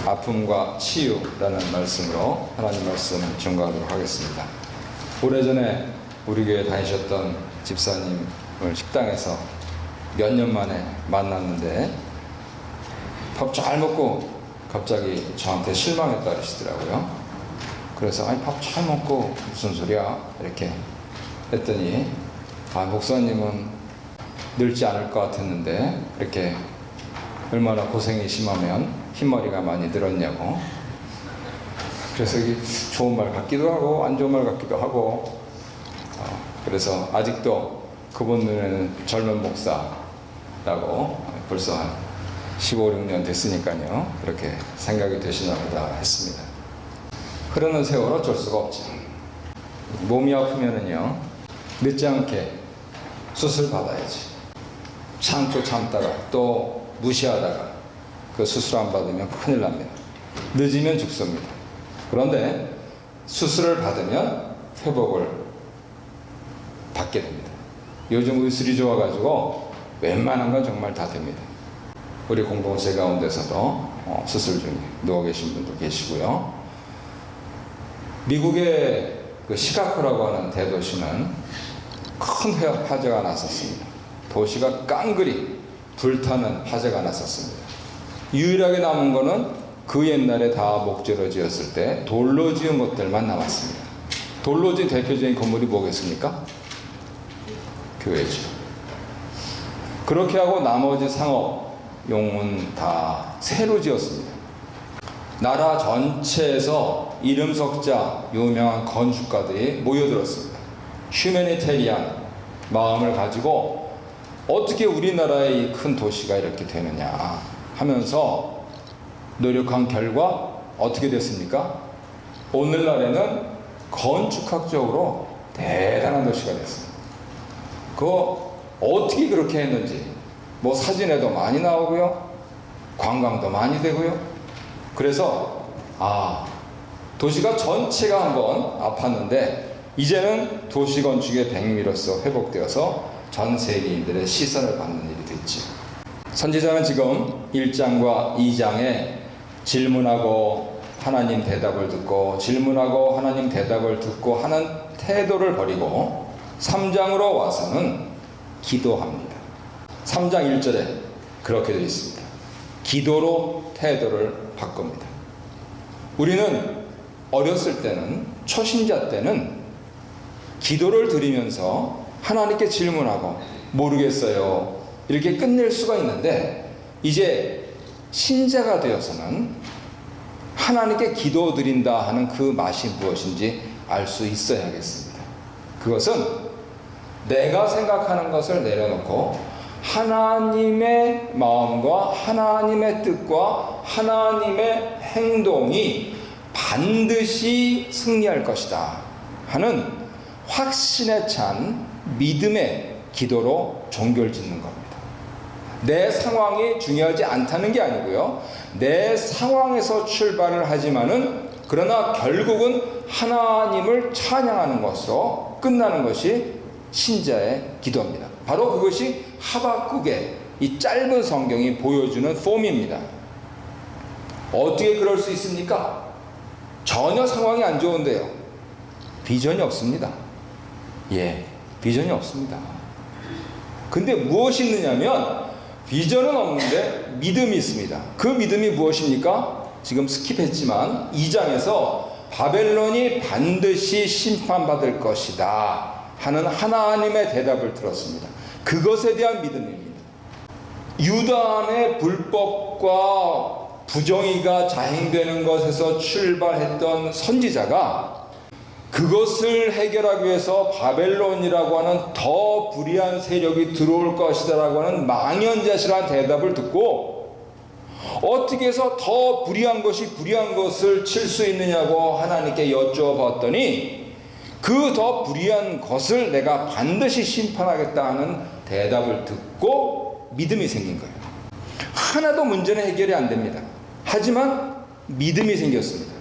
아픔과 치유라는 말씀으로 하나님 말씀 증거하도록 하겠습니다. 오래전에 우리 교회 다니셨던 집사님을 식당에서 몇 년 만에 만났는데 밥 잘 먹고 갑자기 저한테 실망했다 그러시더라고요. 그래서 아니 밥 잘 먹고 무슨 소리야 이렇게 했더니 목사님은 늙지 않을 것 같았는데 이렇게 얼마나 고생이 심하면 흰머리가 많이 늘었냐고. 그래서 이게 좋은 말 같기도 하고 안 좋은 말 같기도 하고 그래서 아직도 그분 눈에는 젊은 목사라고 벌써 한 15, 16년 됐으니까요. 그렇게 생각이 되시나 보다 했습니다. 흐르는 세월 어쩔 수가 없죠. 몸이 아프면은요, 늦지 않게 수술 받아야지. 참고 참다가 또 무시하다가 그 수술 안 받으면 큰일 납니다. 늦으면 죽습니다. 그런데 수술을 받으면 회복을 받게 됩니다. 요즘 의술이 좋아가지고 웬만한 건 정말 다 됩니다. 우리 공동체 가운데서도 수술 중에 누워 계신 분도 계시고요. 미국의 그 시카고라고 하는 대도시는 큰 화재가 났었습니다. 도시가 깡그리 불타는 화재가 났었습니다. 유일하게 남은 거는 그 옛날에 다 목재로 지었을 때 돌로 지은 것들만 남았습니다. 돌로 지은 대표적인 건물이 뭐겠습니까? 교회죠. 그렇게 하고 나머지 상업용은 다 새로 지었습니다. 나라 전체에서 이름 석자 유명한 건축가들이 모여들었습니다. 휴메니테리안 마음을 가지고 어떻게 우리나라의 이 큰 도시가 이렇게 되느냐 하면서 노력한 결과 어떻게 됐습니까? 오늘날에는 건축학적으로 대단한 도시가 됐습니다. 그거 어떻게 그렇게 했는지 뭐 사진에도 많이 나오고요. 관광도 많이 되고요. 그래서 도시가 전체가 한번 아팠는데 이제는 도시건축의 백미로서 회복되어서 전 세계인들의 시선을 받는 일이 됐죠. 선지자는 지금 1장과 2장에 질문하고 하나님 대답을 듣고 질문하고 하나님 대답을 듣고 하는 태도를 버리고 3장으로 와서는 기도합니다. 3장 1절에 그렇게 되어 있습니다. 기도로 태도를 바꿉니다. 우리는 어렸을 때는 초신자 때는 기도를 드리면서 하나님께 질문하고 모르겠어요 이렇게 끝낼 수가 있는데 이제 신자가 되어서는 하나님께 기도 드린다 하는 그 맛이 무엇인지 알 수 있어야겠습니다. 그것은 내가 생각하는 것을 내려놓고 하나님의 마음과 하나님의 뜻과 하나님의 행동이 반드시 승리할 것이다 하는 확신에 찬 믿음의 기도로 종교를 짓는 겁니다. 내 상황이 중요하지 않다는 게 아니고요. 내 상황에서 출발을 하지만은 그러나 결국은 하나님을 찬양하는 것으로 끝나는 것이 신자의 기도입니다. 바로 그것이 하박국의 이 짧은 성경이 보여주는 폼입니다. 어떻게 그럴 수 있습니까? 전혀 상황이 안 좋은데요. 비전이 없습니다. 비전이 없습니다. 근데 무엇이 있느냐면 비전은 없는데 믿음이 있습니다. 그 믿음이 무엇입니까? 지금 스킵했지만 2장에서 바벨론이 반드시 심판받을 것이다 하는 하나님의 대답을 들었습니다. 그것에 대한 믿음입니다. 유다 안의 불법과 부정의가 자행되는 것에서 출발했던 선지자가 그것을 해결하기 위해서 바벨론이라고 하는 더 불의한 세력이 들어올 것이다라고 하는 망연자실한 대답을 듣고 어떻게 해서 더 불의한 것을 칠 수 있느냐고 하나님께 여쭤봤더니 그 더 불의한 것을 내가 반드시 심판하겠다 하는 대답을 듣고 믿음이 생긴 거예요. 하나도 문제는 해결이 안 됩니다. 하지만 믿음이 생겼습니다.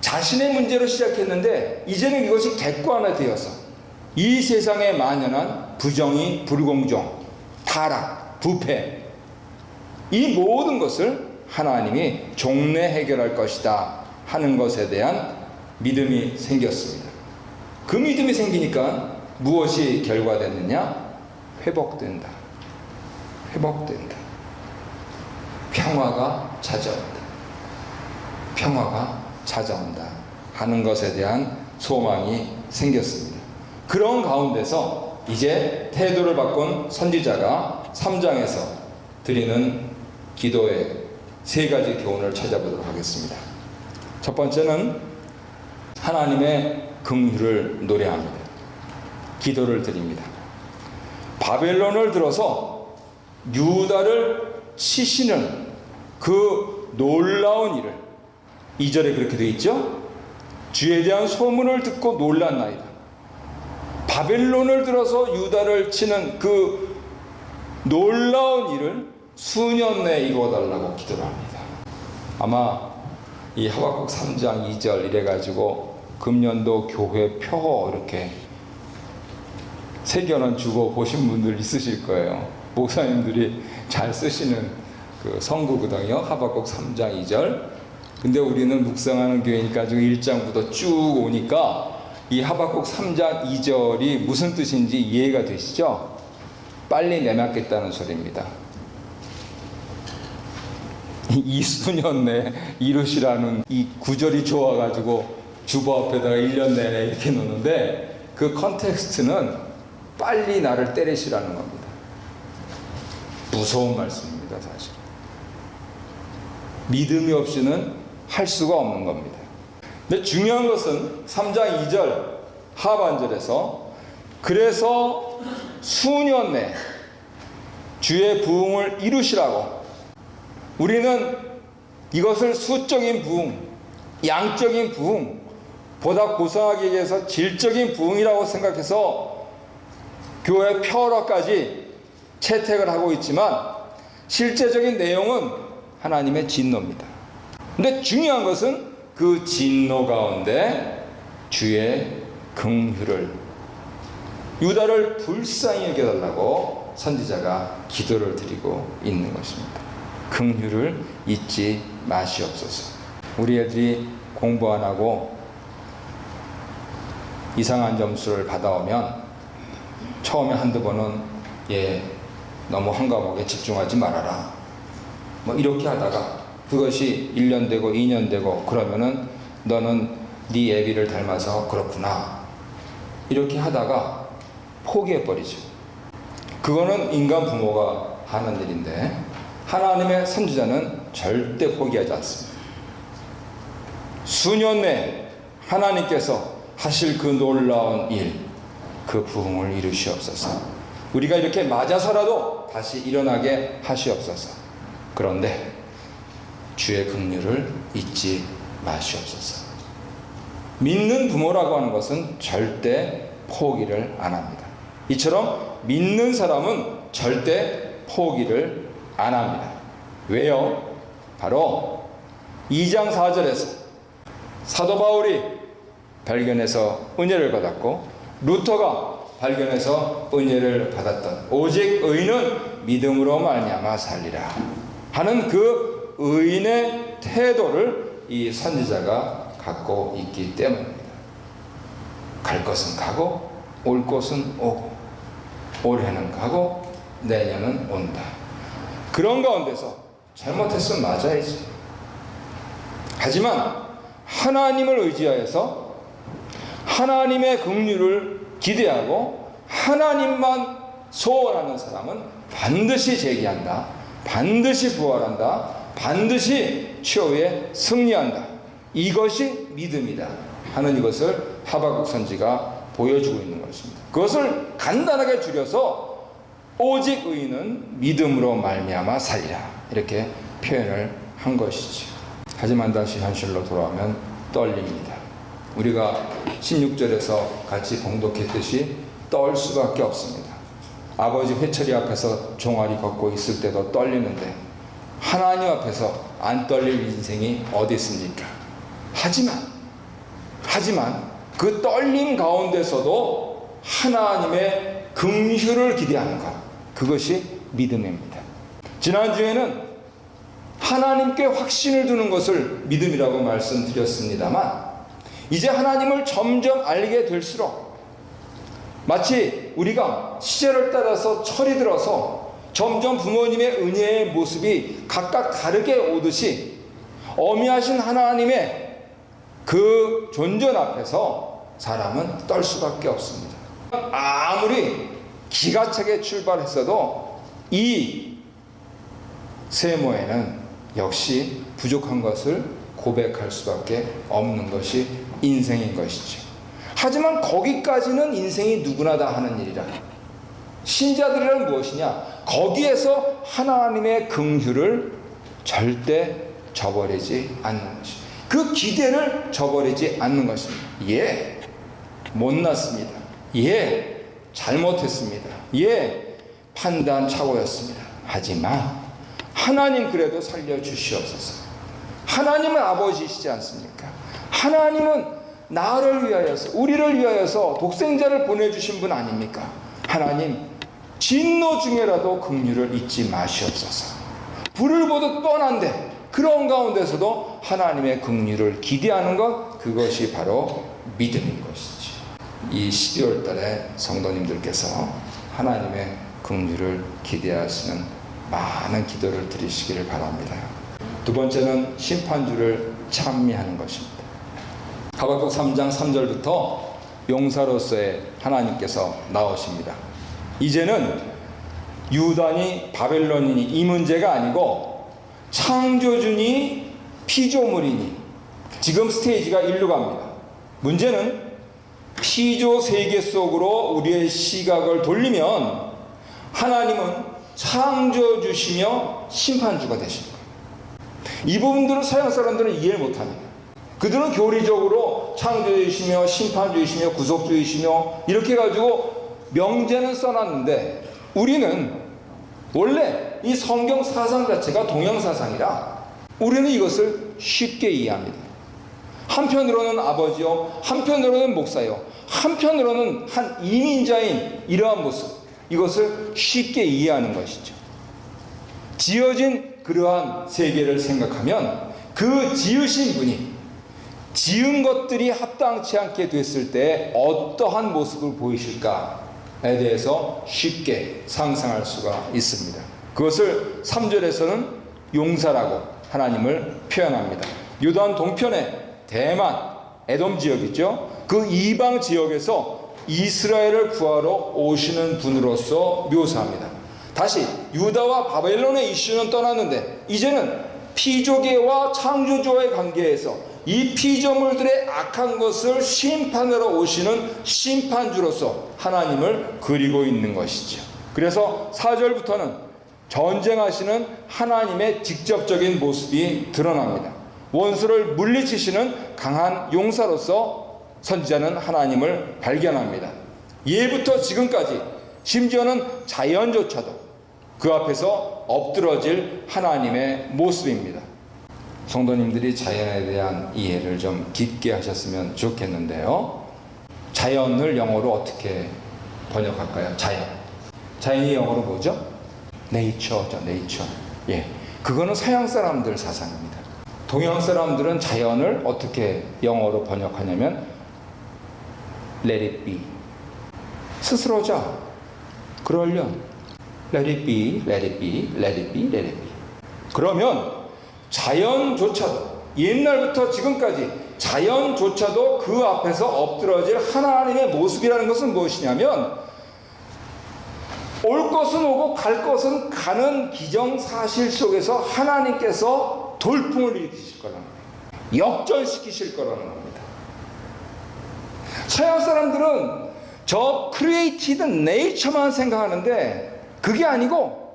자신의 문제로 시작했는데 이제는 이것이 객관화되어서 이 세상에 만연한 부정의, 불공정, 타락, 부패 이 모든 것을 하나님이 종래 해결할 것이다 하는 것에 대한 믿음이 생겼습니다. 그 믿음이 생기니까 무엇이 결과됐느냐? 회복된다. 회복된다. 평화가 찾아온다. 평화가 찾아온다 하는 것에 대한 소망이 생겼습니다. 그런 가운데서 이제 태도를 바꾼 선지자가 3장에서 드리는 기도의 3가지 교훈을 찾아보도록 하겠습니다. 첫 번째는 하나님의 긍휼을 노래합니다. 기도를 드립니다. 바벨론을 들어서 유다를 치시는 그 놀라운 일을, 2절에 그렇게 되어 있죠? 주에 대한 소문을 듣고 놀랐나이다. 바벨론을 들어서 유다를 치는 그 놀라운 일을 수년 내에 이루어달라고 기도를 합니다. 아마 이 하박국 3장 2절 이래가지고 금년도 교회 표 이렇게 새겨는 주고 보신 분들 있으실 거예요. 목사님들이 잘 쓰시는 그 성구거든요. 하박국 3장 2절. 근데 우리는 묵상하는 교회니까 지금 1장부터 쭉 오니까 이 하박국 3장 2절이 무슨 뜻인지 이해가 되시죠? 빨리 내맡겠다는 소리입니다. 이 수년 내에 이루시라는 이 구절이 좋아가지고 주보 앞에다가 1년 내내 이렇게 놓는데 그 컨텍스트는 빨리 나를 때리시라는 겁니다. 무서운 말씀입니다, 사실. 믿음이 없이는 할 수가 없는 겁니다. 근데 중요한 것은 3장 2절 하반절에서 그래서 수년 내 주의 부흥을 이루시라고, 우리는 이것을 수적인 부흥, 양적인 부흥, 보다 고상하게 얘기해서 질적인 부흥이라고 생각해서 교회 표어로까지 채택을 하고 있지만 실제적인 내용은 하나님의 진노입니다. 근데 중요한 것은 그 진노 가운데 주의 긍휼을, 유다를 불쌍히 여겨달라고 선지자가 기도를 드리고 있는 것입니다. 긍휼을 잊지 마시옵소서. 우리 애들이 공부 안 하고 이상한 점수를 받아오면 처음에 한두 번은 너무 한 과목에 집중하지 말아라 뭐 이렇게 하다가 그것이 1년 되고 2년 되고 그러면은 너는 네 애비를 닮아서 그렇구나 이렇게 하다가 포기해버리죠. 그거는 인간 부모가 하는 일인데 하나님의 선지자는 절대 포기하지 않습니다. 수년 내에 하나님께서 하실 그 놀라운 일, 그 부흥을 이루시옵소서. 우리가 이렇게 맞아서라도 다시 일어나게 하시옵소서. 그런데 주의 긍휼을 잊지 마시옵소서. 믿는 부모라고 하는 것은 절대 포기를 안 합니다. 이처럼 믿는 사람은 절대 포기를 안 합니다. 왜요? 바로 2장 4절에서 사도 바울이 발견해서 은혜를 받았고 루터가 발견해서 은혜를 받았던 오직 의인은 믿음으로 말미암아 살리라 하는 그 의인의 태도를 이 선지자가 갖고 있기 때문입니다. 갈 것은 가고 올 곳은 오고 올해는 가고 내년은 온다. 그런 가운데서 잘못했으면 맞아야지. 하지만 하나님을 의지하여서 하나님의 긍휼을 기대하고 하나님만 소원하는 사람은 반드시 재기한다. 반드시 부활한다. 반드시 최후에 승리한다. 이것이 믿음이다 하는 이것을 하박국 선지가 보여주고 있는 것입니다. 그것을 간단하게 줄여서 오직 의인은 믿음으로 말미암아 살리라 이렇게 표현을 한 것이죠. 하지만 다시 현실로 돌아오면 떨립니다. 우리가 16절에서 같이 봉독했듯이 떨 수밖에 없습니다. 아버지 회초리 앞에서 종아리 걷고 있을 때도 떨리는데 하나님 앞에서 안 떨릴 인생이 어디 있습니까? 하지만 그 떨림 가운데서도 하나님의 긍휼을 기대하는 것, 그것이 믿음입니다. 지난주에는 하나님께 확신을 두는 것을 믿음이라고 말씀드렸습니다만, 이제 하나님을 점점 알게 될수록 마치 우리가 시절을 따라서 철이 들어서 점점 부모님의 은혜의 모습이 각각 다르게 오듯이 어미하신 하나님의 그 존전 앞에서 사람은 떨 수밖에 없습니다. 아무리 기가 차게 출발했어도 이 세모에는 역시 부족한 것을 고백할 수밖에 없는 것이 인생인 것이죠. 하지만 거기까지는 인생이 누구나 다 하는 일이라. 신자들이란 무엇이냐? 거기에서 하나님의 긍휼을 절대 저버리지 않는 것이, 그 기대를 저버리지 않는 것입니다. 예, 못났습니다. 예, 잘못했습니다. 예, 판단 착오였습니다. 하지만 하나님 그래도 살려주시옵소서. 하나님은 아버지시지 않습니까? 하나님은 나를 위하여서, 우리를 위하여서 독생자를 보내주신 분 아닙니까? 하나님, 진노 중에라도 긍휼을 잊지 마시옵소서. 불을 보듯 뻔한데 그런 가운데서도 하나님의 긍휼을 기대하는 것, 그것이 바로 믿음인 것이지. 이 12월 달에 성도님들께서 하나님의 긍휼을 기대하시는 많은 기도를 드리시기를 바랍니다. 두 번째는 심판주를 찬미하는 것입니다. 하박국 3장 3절부터 용사로서의 하나님께서 나오십니다. 이제는 유다니 바벨론이니 이 문제가 아니고 창조주니 피조물이니, 지금 스테이지가 일로 갑니다. 문제는 피조 세계 속으로 우리의 시각을 돌리면 하나님은 창조주시며 심판주가 되십니다. 이 부분들은 서양 사람들은 이해를 못합니다. 그들은 교리적으로 창조주이시며 심판주이시며 구속주이시며 이렇게 가지고 명제는 써놨는데, 우리는 원래 이 성경 사상 자체가 동양 사상이라 우리는 이것을 쉽게 이해합니다. 한편으로는 아버지요, 한편으로는 목사요, 한편으로는 한 이민자인 이러한 모습, 이것을 쉽게 이해하는 것이죠. 지어진 그러한 세계를 생각하면 그 지으신 분이 지은 것들이 합당치 않게 됐을 때 어떠한 모습을 보이실까에 대해서 쉽게 상상할 수가 있습니다. 그것을 3절에서는 용사라고 하나님을 표현합니다. 요단 동편의 대만, 에돔 지역이죠. 그 이방 지역에서 이스라엘을 구하러 오시는 분으로서 묘사합니다. 다시 유다와 바벨론의 이슈는 떠났는데 이제는 피조계와 창조주와의 관계에서 이 피조물들의 악한 것을 심판하러 오시는 심판주로서 하나님을 그리고 있는 것이죠. 그래서 4절부터는 전쟁하시는 하나님의 직접적인 모습이 드러납니다. 원수를 물리치시는 강한 용사로서 선지자는 하나님을 발견합니다. 예부터 지금까지, 심지어는 자연조차도 그 앞에서 엎드러질 하나님의 모습입니다. 성도님들이 자연에 대한 이해를 좀 깊게 하셨으면 좋겠는데요. 자연을 영어로 어떻게 번역할까요? 자연이 영어로 뭐죠? 네이처죠, 네이처. 예, 그거는 서양 사람들 사상입니다. 동양 사람들은 자연을 어떻게 영어로 번역하냐면 let it be. 스스로자. 그러려니 let it be, let it be, let it be, let it be. 그러면 자연조차도, 옛날부터 지금까지 자연조차도 그 앞에서 엎드러질 하나님의 모습이라는 것은 무엇이냐면, 올 것은 오고 갈 것은 가는 기정사실 속에서 하나님께서 돌풍을 일으키실 거라는 거예요. 역전시키실 거라는 겁니다. 서양 사람들은 저 크리에이티드 네이처만 생각하는데 그게 아니고,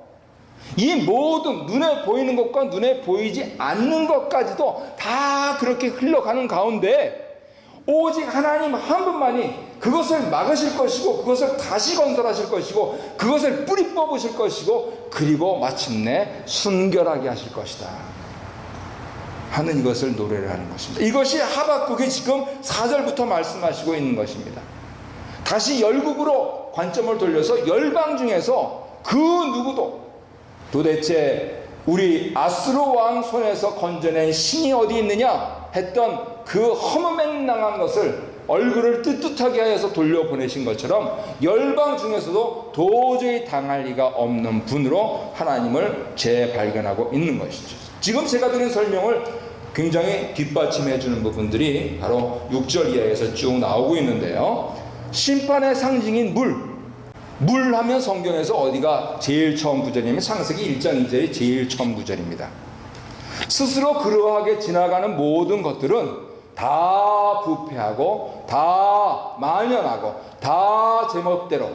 이 모든 눈에 보이는 것과 눈에 보이지 않는 것까지도 다 그렇게 흘러가는 가운데 오직 하나님 한 분만이 그것을 막으실 것이고, 그것을 다시 건설하실 것이고, 그것을 뿌리 뽑으실 것이고, 그리고 마침내 순결하게 하실 것이다 하는 이것을 노래를 하는 것입니다. 이것이 하박국이 지금 4절부터 말씀하시고 있는 것입니다. 다시 열국으로 관점을 돌려서 열방 중에서 그 누구도 도대체 우리 아수르 왕 손에서 건져낸 신이 어디 있느냐 했던 그 허무맹랑한 것을 얼굴을 뜨뜻하게 하여서 돌려보내신 것처럼 열방 중에서도 도저히 당할 리가 없는 분으로 하나님을 재발견하고 있는 것이죠. 지금 제가 드린 설명을 굉장히 뒷받침해 주는 부분들이 바로 6절 이하에서 쭉 나오고 있는데요. 심판의 상징인 물 하면 성경에서 어디가 제일 처음 구절이냐면 창세기 1장 2절이 제일 처음 구절입니다. 스스로 그러하게 지나가는 모든 것들은 다 부패하고 다 만연하고 다 제멋대로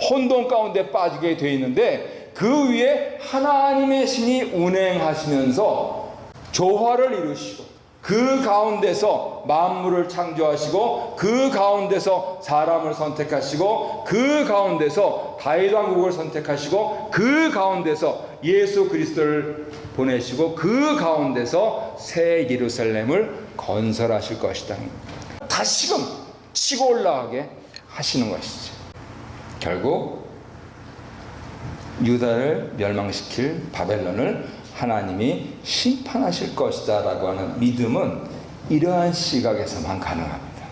혼돈 가운데 빠지게 되어 있는데, 그 위에 하나님의 신이 운행하시면서 조화를 이루시고 그 가운데서 만물을 창조하시고 그 가운데서 사람을 선택하시고 그 가운데서 다윗 왕국을 선택하시고 그 가운데서 예수 그리스도를 보내시고 그 가운데서 새 예루살렘을 건설하실 것이다. 다시금 치고 올라가게 하시는 것이죠. 결국 유다를 멸망시킬 바벨론을 하나님이 심판하실 것이다 라고 하는 믿음은 이러한 시각에서만 가능합니다.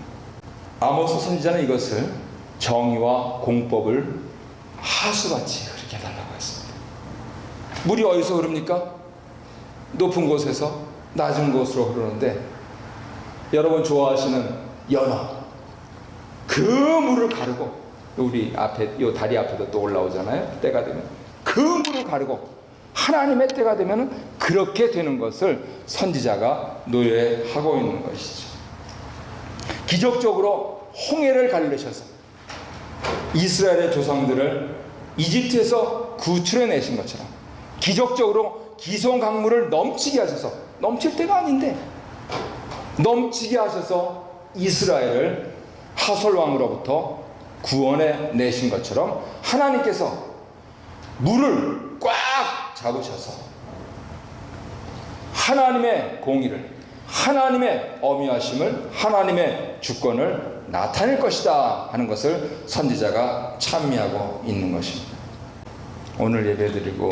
아모스 선지자는 이것을 정의와 공법을 하수같이 그렇게 해달라고 했습니다. 물이 어디서 흐릅니까? 높은 곳에서 낮은 곳으로 흐르는데, 여러분 좋아하시는 연어, 그 물을 가르고, 우리 앞에 이 다리 앞에도 또 올라오잖아요. 때가 되면 그 물을 가르고 하나님의 때가 되면 그렇게 되는 것을 선지자가 노래하고 있는 것이죠. 기적적으로 홍해를 가르셔서 이스라엘의 조상들을 이집트에서 구출해내신 것처럼 기적적으로 기손 강물을 넘치게 하셔서, 넘칠 때가 아닌데 넘치게 하셔서 이스라엘을 하솔 왕으로부터 구원해 내신 것처럼 하나님께서 물을 꽉 잡으셔서 하나님의 공의를, 하나님의 어미하심을, 하나님의 주권을 나타낼 것이다 하는 것을 선지자가 찬미하고 있는 것입니다. 오늘 예배드리고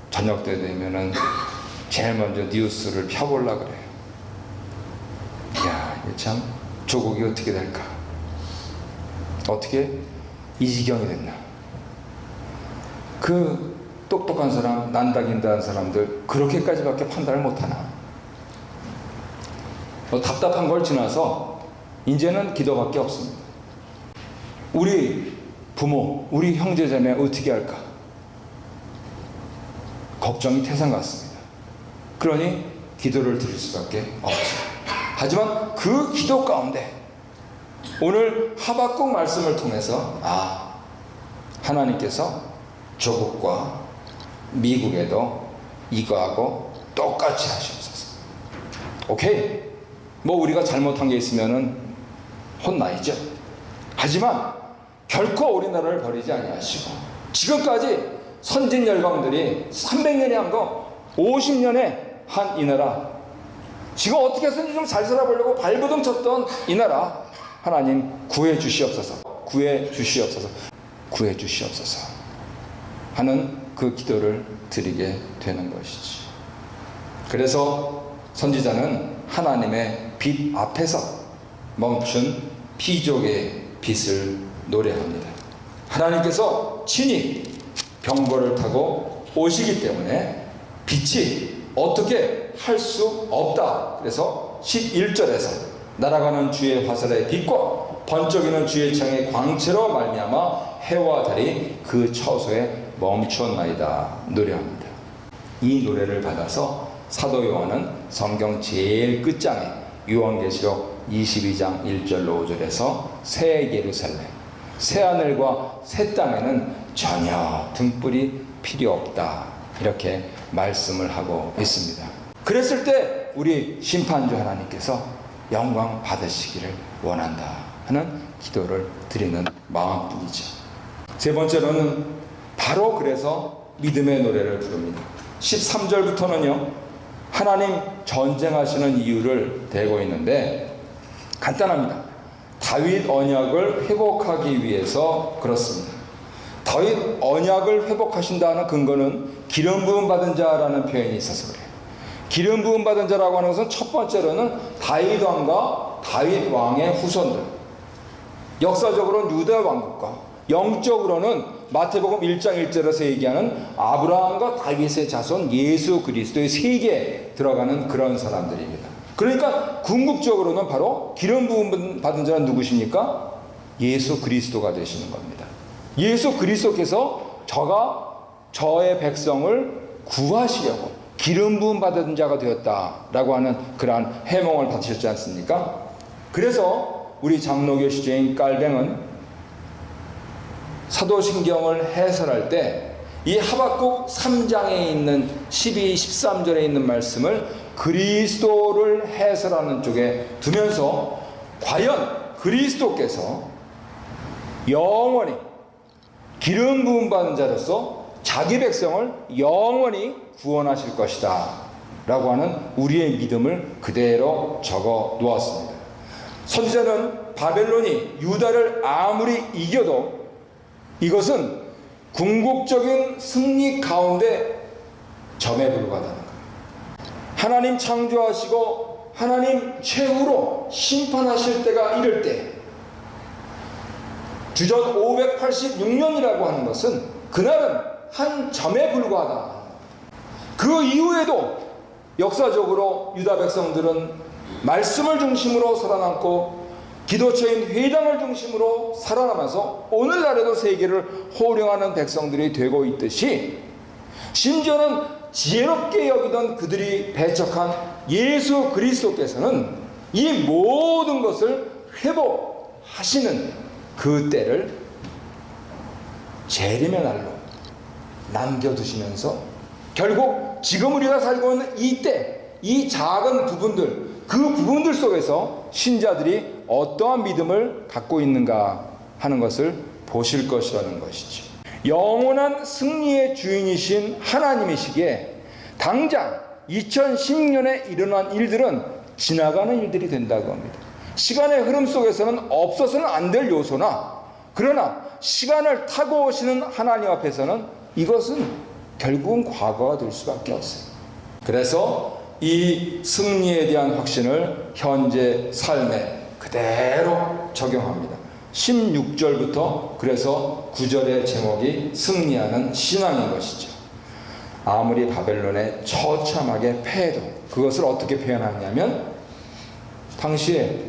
저녁 때 되면은 제일 먼저 뉴스를 펴보려고 그래요. 이야, 참 조국이 어떻게 될까? 어떻게 이 지경이 됐나? 그 똑똑한 사람, 난다긴다한 사람들 그렇게까지밖에 판단을 못하나? 답답한 걸 지나서 이제는 기도밖에 없습니다. 우리 부모, 우리 형제자매 어떻게 할까? 걱정이 태산 같습니다. 그러니 기도를 드릴 수밖에 없죠. 하지만 그 기도 가운데 오늘 하박국 말씀을 통해서 하나님께서 조국과 미국에도 이거하고 똑같이 하시옵소서. 오케이, 뭐 우리가 잘못한 게 있으면은 혼나야죠. 하지만 결코 우리나라를 버리지 아니하시고 지금까지 선진 열강들이 300년에 한 거 50년에 한 이 나라, 지금 어떻게 해서든지 좀 잘 살아보려고 발버둥 쳤던 이 나라 하나님 구해 주시옵소서, 구해 주시옵소서, 구해 주시옵소서 하는 그 기도를 드리게 되는 것이지. 그래서 선지자는 하나님의 빛 앞에서 멈춘 피족의 빛을 노래합니다. 하나님께서 친히 병거를 타고 오시기 때문에 빛이 어떻게 할 수 없다. 그래서 11절에서 날아가는 주의 화살의 빛과 번쩍이는 주의 창의 광채로 말미암아 해와 달이 그 처소에 멈추었나이다 노래합니다. 이 노래를 받아서 사도 요한은 성경 제일 끝장에 요한계시록 22장 1절로 5절에서 새 예루살렘, 새 하늘과 새 땅에는 전혀 등불이 필요 없다 이렇게 말씀을 하고 있습니다. 그랬을 때 우리 심판주 하나님께서 영광 받으시기를 원한다 하는 기도를 드리는 마음뿐이죠. 세 번째로는 바로 그래서 믿음의 노래를 부릅니다. 13절부터는요 하나님 전쟁하시는 이유를 대고 있는데 간단합니다. 다윗 언약을 회복하기 위해서 그렇습니다. 다윗 언약을 회복하신다는 근거는 기름 부음 받은 자라는 표현이 있어서 그래요. 기름 부음 받은 자라고 하는 것은 첫 번째로는 다윗 왕과 다윗 왕의 후손들, 역사적으로는 유다 왕국과 영적으로는 마태복음 1장 1절에서 얘기하는 아브라함과 다윗의 자손 예수 그리스도의 세계에 들어가는 그런 사람들입니다. 그러니까 궁극적으로는 바로 기름 부음 받은 자는 누구십니까? 예수 그리스도가 되시는 겁니다. 예수 그리스도께서 저의 백성을 구하시려고 기름 부음 받은 자가 되었다라고 하는 그러한 해몽을 받으셨지 않습니까? 그래서 우리 장로교 시조인 깔뱅은 사도신경을 해설할 때 이 하박국 3장에 있는 12, 13절에 있는 말씀을 그리스도를 해설하는 쪽에 두면서 과연 그리스도께서 영원히 기름 부음 받은 자로서 자기 백성을 영원히 구원하실 것이다 라고 하는 우리의 믿음을 그대로 적어 놓았습니다. 선지자는 바벨론이 유다를 아무리 이겨도 이것은 궁극적인 승리 가운데 점에 불과하다는 거예요. 하나님 창조하시고 하나님 최후로 심판하실 때가 이를 때 주전 586년이라고 하는 것은 그날은 한 점에 불과하다. 그 이후에도 역사적으로 유다 백성들은 말씀을 중심으로 살아남고 기도처인 회당을 중심으로 살아남아서 오늘날에도 세계를 호령하는 백성들이 되고 있듯이 심지어는 지혜롭게 여기던 그들이 배척한 예수 그리스도께서는 이 모든 것을 회복하시는 그 때를 재림의 날로 남겨두시면서 결국 지금 우리가 살고 있는 이때 이 작은 부분들 그 부분들 속에서 신자들이 어떠한 믿음을 갖고 있는가 하는 것을 보실 것이라는 것이죠. 영원한 승리의 주인이신 하나님이시기에 당장 2016년에 일어난 일들은 지나가는 일들이 된다고 합니다. 시간의 흐름 속에서는 없어서는 안 될 요소나 그러나 시간을 타고 오시는 하나님 앞에서는 이것은 결국은 과거가 될 수밖에 없어요. 그래서 이 승리에 대한 확신을 현재 삶에 그대로 적용합니다. 16절부터 그래서 9절의 제목이 승리하는 신앙인 것이죠. 아무리 바벨론에 처참하게 패해도 그것을 어떻게 표현하냐면 당시에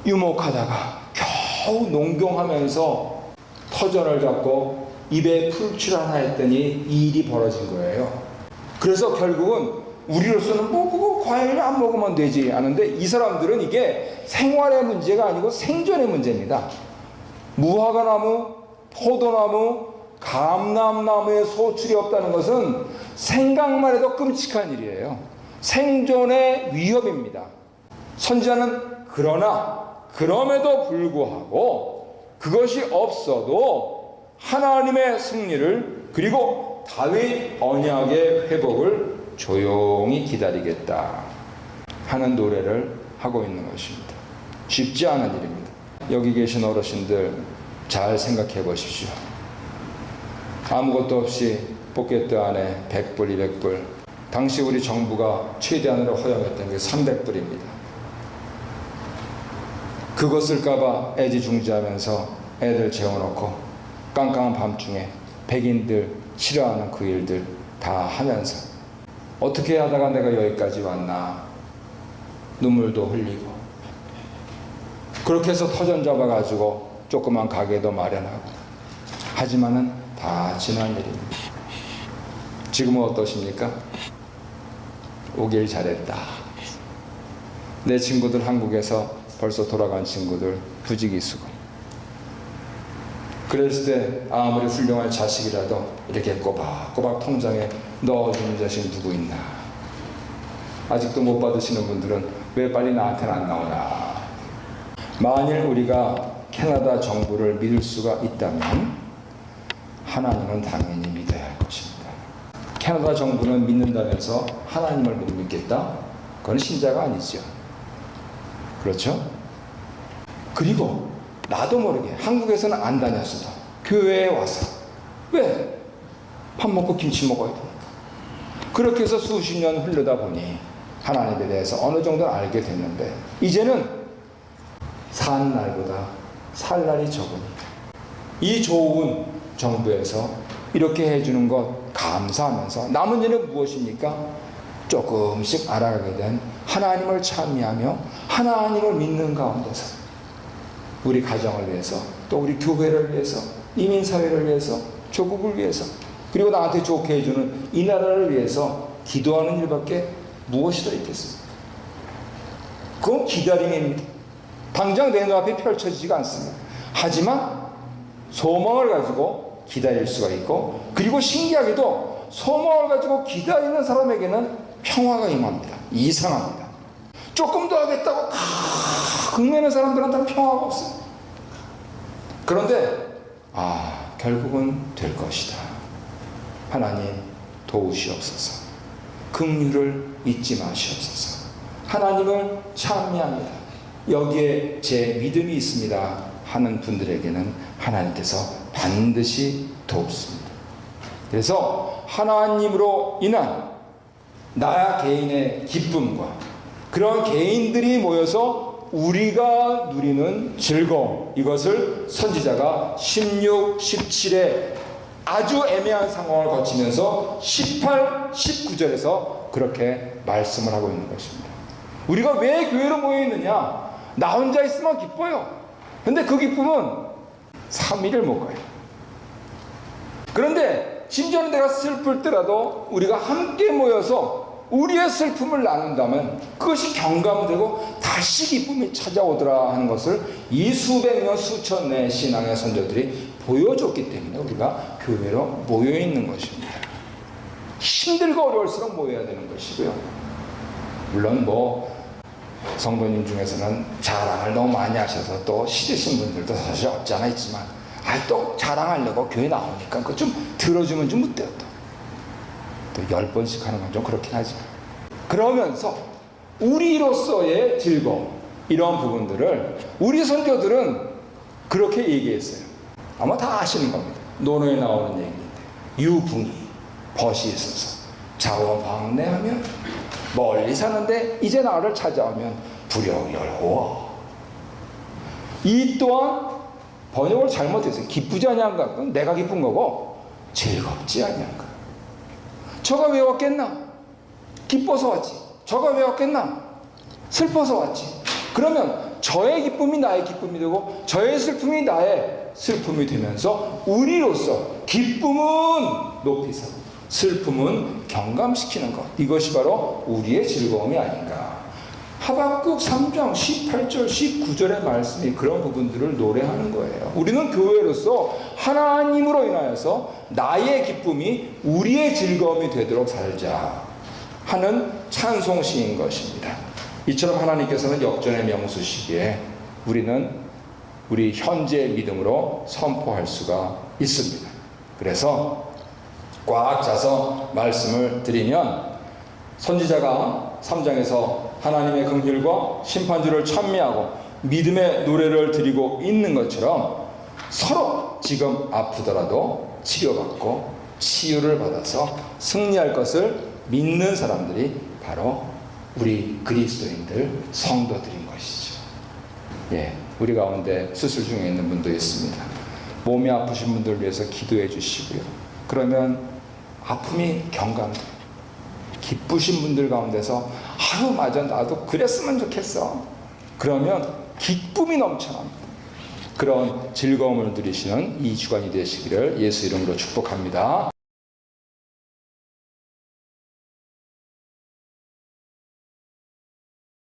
유목하다가 겨우 농경하면서 터전을 잡고 입에 풀칠 하나 했더니 일이 벌어진 거예요. 그래서 결국은 우리로서는 그거 과일 안 먹으면 되지 하는데 이 사람들은 이게 생활의 문제가 아니고 생존의 문제입니다. 무화과나무, 포도나무, 감람나무에 소출이 없다는 것은 생각만 해도 끔찍한 일이에요. 생존의 위협입니다. 선지자는 그럼에도 불구하고 그것이 없어도 하나님의 승리를 그리고 다윗 언약의 회복을 조용히 기다리겠다 하는 노래를 하고 있는 것입니다. 쉽지 않은 일입니다. 여기 계신 어르신들 잘 생각해 보십시오. 아무것도 없이 포켓트 안에 100불, 200불 당시 우리 정부가 최대한으로 허용했던 게 300불입니다. 그거 쓸까봐 애지중지하면서 애들 재워놓고 깜깜한 밤중에 백인들 싫어하는 그 일들 다 하면서 어떻게 하다가 내가 여기까지 왔나 눈물도 흘리고 그렇게 해서 터전 잡아가지고 조그만 가게도 마련하고 하지만은 다 지난 일입니다. 지금은 어떠십니까? 오길 잘했다. 내 친구들 한국에서 벌써 돌아간 친구들 부지기수고 그랬을 때 아무리 훌륭한 자식이라도 이렇게 꼬박꼬박 통장에 넣어주는 자식 누구 있나. 아직도 못 받으시는 분들은 왜 빨리 나한테는 안 나오나. 만일 우리가 캐나다 정부를 믿을 수가 있다면 하나님은 당연히 믿어야 할 것입니다. 캐나다 정부는 믿는다면서 하나님을 못 믿겠다? 그건 신자가 아니죠. 그렇죠? 그리고 나도 모르게 한국에서는 안 다녔어도 교회에 와서 왜? 밥 먹고 김치 먹어야 되니까. 그렇게 해서 수십 년 흐르다 보니 하나님에 대해서 어느 정도 알게 됐는데 이제는 산 날보다 살 날이 적으니 이 좋은 정부에서 이렇게 해주는 것 감사하면서 남은 일은 무엇입니까? 조금씩 알아가게 된 하나님을 찬미하며 하나님을 믿는 가운데서 우리 가정을 위해서 또 우리 교회를 위해서 이민사회를 위해서 조국을 위해서 그리고 나한테 좋게 해주는 이 나라를 위해서 기도하는 일밖에 무엇이 더 있겠습니까? 그건 기다림입니다. 당장 내 눈앞에 펼쳐지지가 않습니다. 하지만 소망을 가지고 기다릴 수가 있고 그리고 신기하게도 소망을 가지고 기다리는 사람에게는 평화가 임합니다. 이상합니다. 조금 더 하겠다고 흥내는 사람들한테는 평화가 없어요. 그런데 결국은 될 것이다. 하나님 도우시옵소서. 긍휼을 잊지 마시옵소서. 하나님을 찬미합니다. 여기에 제 믿음이 있습니다 하는 분들에게는 하나님께서 반드시 돕습니다. 그래서 하나님으로 인한 나 개인의 기쁨과 그런 개인들이 모여서 우리가 누리는 즐거움, 이것을 선지자가 16, 17에 아주 애매한 상황을 거치면서 18, 19절에서 그렇게 말씀을 하고 있는 것입니다. 우리가 왜 교회로 모여 있느냐? 나 혼자 있으면 기뻐요. 근데 그 기쁨은 3일을 못 가요. 그런데 심지어는 내가 슬플 때라도 우리가 함께 모여서 우리의 슬픔을 나눈다면 그것이 경감되고 다시 기쁨이 찾아오더라 하는 것을 이 수백 년 수천 내 신앙의 선조들이 보여줬기 때문에 우리가 교회로 모여있는 것입니다. 힘들고 어려울수록 모여야 되는 것이고요. 물론 성도님 중에서는 자랑을 너무 많이 하셔서 또 싫으신 분들도 사실 없지 않아 있지만 또 자랑하려고 교회 나오니까 그거 좀 들어주면 좀 못돼요. 또 10번씩 하는 건 좀 그렇긴 하지만 그러면서 우리로서의 즐거움 이런 부분들을 우리 선조들은 그렇게 얘기했어요. 아마 다 아시는 겁니다. 논어에 나오는 얘기인데 유붕이 벗이 있어서 자원방내하며 멀리 사는데 이제 나를 찾아오면 불여열호와. 이 또한 번역을 잘못했어요. 기쁘지 아니한가? 그건 내가 기쁜 거고 즐겁지 아니한가? 저가 왜 왔겠나? 기뻐서 왔지. 저가 왜 왔겠나? 슬퍼서 왔지. 그러면 저의 기쁨이 나의 기쁨이 되고 저의 슬픔이 나의 슬픔이 되면서 우리로서 기쁨은 높이서 슬픔은 경감시키는 것, 이것이 바로 우리의 즐거움이 아닌가. 하박국 3장 18절 19절의 말씀이 그런 부분들을 노래하는 거예요. 우리는 교회로서 하나님으로 인하여서 나의 기쁨이 우리의 즐거움이 되도록 살자 하는 찬송시인 것입니다. 이처럼 하나님께서는 역전의 명수시기에 우리는 우리 현재의 믿음으로 선포할 수가 있습니다. 그래서 꽉 짜서 말씀을 드리면 선지자가 3장에서 하나님의 긍휼과 심판주를 찬미하고 믿음의 노래를 드리고 있는 것처럼 서로 지금 아프더라도 치료받고 치유를 받아서 승리할 것을 믿는 사람들이 바로 우리 그리스도인들 성도들인 것이죠. 우리 가운데 수술 중에 있는 분도 있습니다. 몸이 아프신 분들 위해서 기도해 주시고요. 그러면 아픔이 경감돼요. 기쁘신 분들 가운데서 맞아 나도 그랬으면 좋겠어. 그러면 기쁨이 넘쳐납니다. 그런 즐거움을 누리시는 이 주간이 되시기를 예수 이름으로 축복합니다.